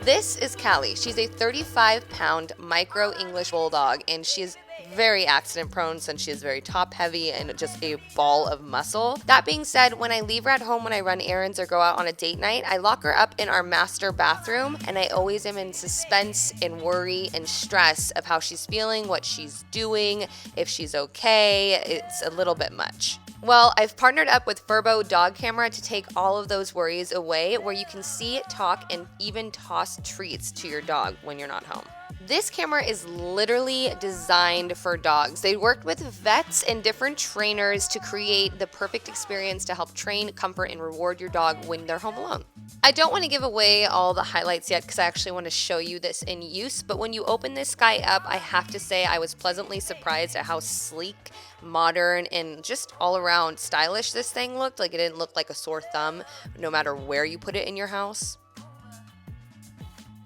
This is Callie. She's a 35-pound micro English bulldog, and she is very accident prone since she is very top heavy and just a ball of muscle. That being said, when I leave her at home when I run errands or go out on a date night, I lock her up in our master bathroom, and I always am in suspense and worry and stress of how she's feeling, what she's doing, if she's okay. It's a little bit much. Well, I've partnered up with Furbo Dog Camera to take all of those worries away, where you can see, talk, and even toss treats to your dog when you're not home. This camera is literally designed for dogs. They worked with vets and different trainers to create the perfect experience to help train, comfort, and reward your dog when they're home alone. I don't want to give away all the highlights yet because I actually want to show you this in use, but when you open this guy up, I have to say I was pleasantly surprised at how sleek, modern, and just all around stylish this thing looked. Like, it didn't look like a sore thumb no matter where you put it in your house.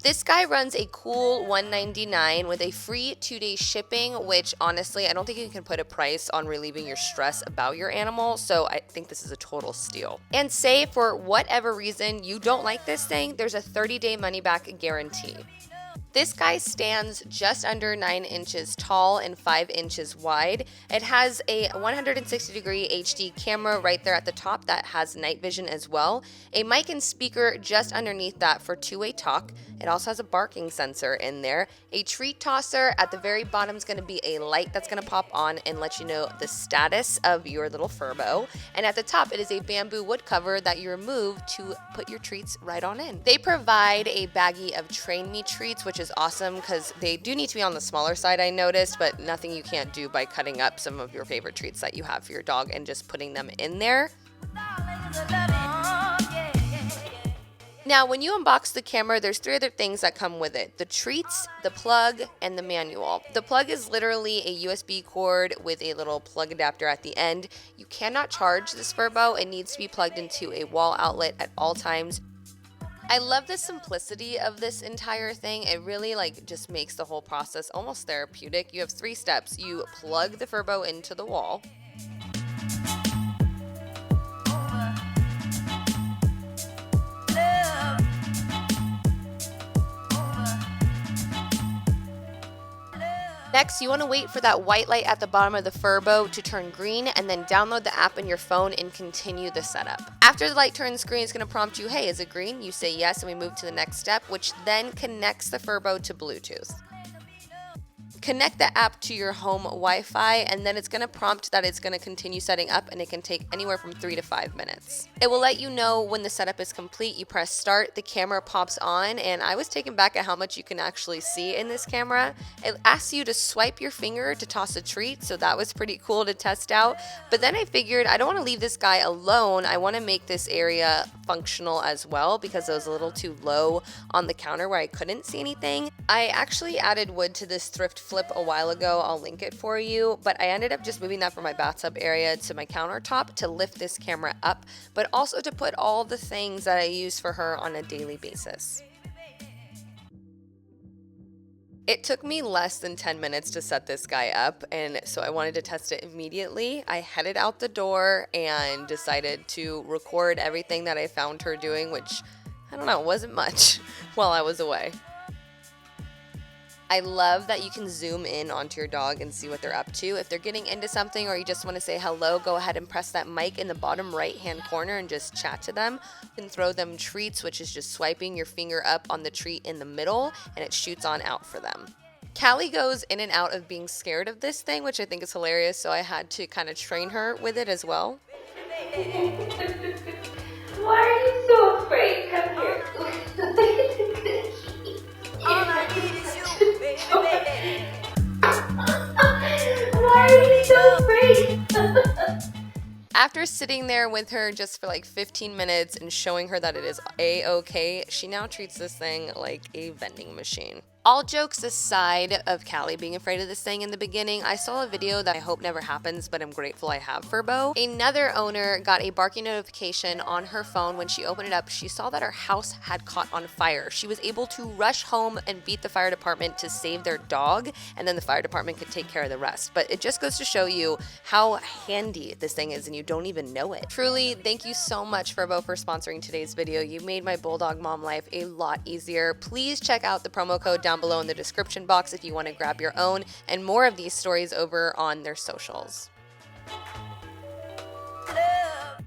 This guy runs a cool $199 with a free 2-day shipping, which honestly, I don't think you can put a price on relieving your stress about your animal, so I think this is a total steal. And say for whatever reason you don't like this thing, there's a 30-day money-back guarantee. This guy stands just under 9 inches tall and 5 inches wide. It has a 160-degree HD camera right there at the top that has night vision as well. A mic and speaker just underneath that for two-way talk. It also has a barking sensor in there. A treat tosser at the very bottom is going to be a light that's going to pop on and let you know the status of your little Furbo. And at the top, it is a bamboo wood cover that you remove to put your treats right on in. They provide a baggie of Train Me treats, which is awesome because they do need to be on the smaller side, I noticed, but nothing you can't do by cutting up some of your favorite treats that you have for your dog and just putting them in there. Now, when you unbox the camera, there's 3 other things that come with it: the treats, the plug, and the manual. The plug is literally a USB cord with a little plug adapter at the end. You cannot charge this Furbo. It needs to be plugged into a wall outlet at all times. I love the simplicity of this entire thing. It really just makes the whole process almost therapeutic. You have 3 steps. You plug the Furbo into the wall. Next, you want to wait for that white light at the bottom of the Furbo to turn green, and then download the app in your phone and continue the setup. After the light turns green, it's going to prompt you, hey, is it green? You say yes, and we move to the next step, which then connects the Furbo to Bluetooth. Connect the app to your home Wi-Fi, and then it's going to prompt that it's going to continue setting up, and it can take anywhere from 3 to 5 minutes. It will let you know when the setup is complete. You press start, the camera pops on, and I was taken back at how much you can actually see in this camera. It asks you to swipe your finger to toss a treat, so that was pretty cool to test out. But then I figured I don't want to leave this guy alone. I want to make this area functional as well because it was a little too low on the counter where I couldn't see anything. I actually added wood to this thrift flip a while ago. I'll link it for you, but I ended up just moving that from my bathtub area to my countertop to lift this camera up, but also to put all the things that I use for her on a daily basis. It took me less than 10 minutes to set this guy up, and so I wanted to test it immediately. I headed out the door and decided to record everything that I found her doing, which, I don't know, wasn't much while I was away. I love that you can zoom in onto your dog and see what they're up to. If they're getting into something or you just want to say hello, go ahead and press that mic in the bottom right-hand corner and just chat to them. You can throw them treats, which is just swiping your finger up on the treat in the middle, and it shoots on out for them. Callie goes in and out of being scared of this thing, which I think is hilarious, so I had to kind of train her with it as well. Why are you so afraid? Come here. All I need is you, baby. Why are you so afraid? After sitting there with her just for 15 minutes and showing her that it is a-okay, she now treats this thing like a vending machine. All jokes aside of Callie being afraid of this thing in the beginning, I saw a video that I hope never happens, but I'm grateful I have Furbo. Another owner got a barking notification on her phone. When she opened it up, she saw that her house had caught on fire. She was able to rush home and beat the fire department to save their dog, and then the fire department could take care of the rest. But it just goes to show you how handy this thing is, and you don't even know it. Truly, thank you so much, Furbo, for sponsoring today's video. You made my bulldog mom life a lot easier. Please check out the promo code down below in the description box if you want to grab your own and more of these stories over on their socials.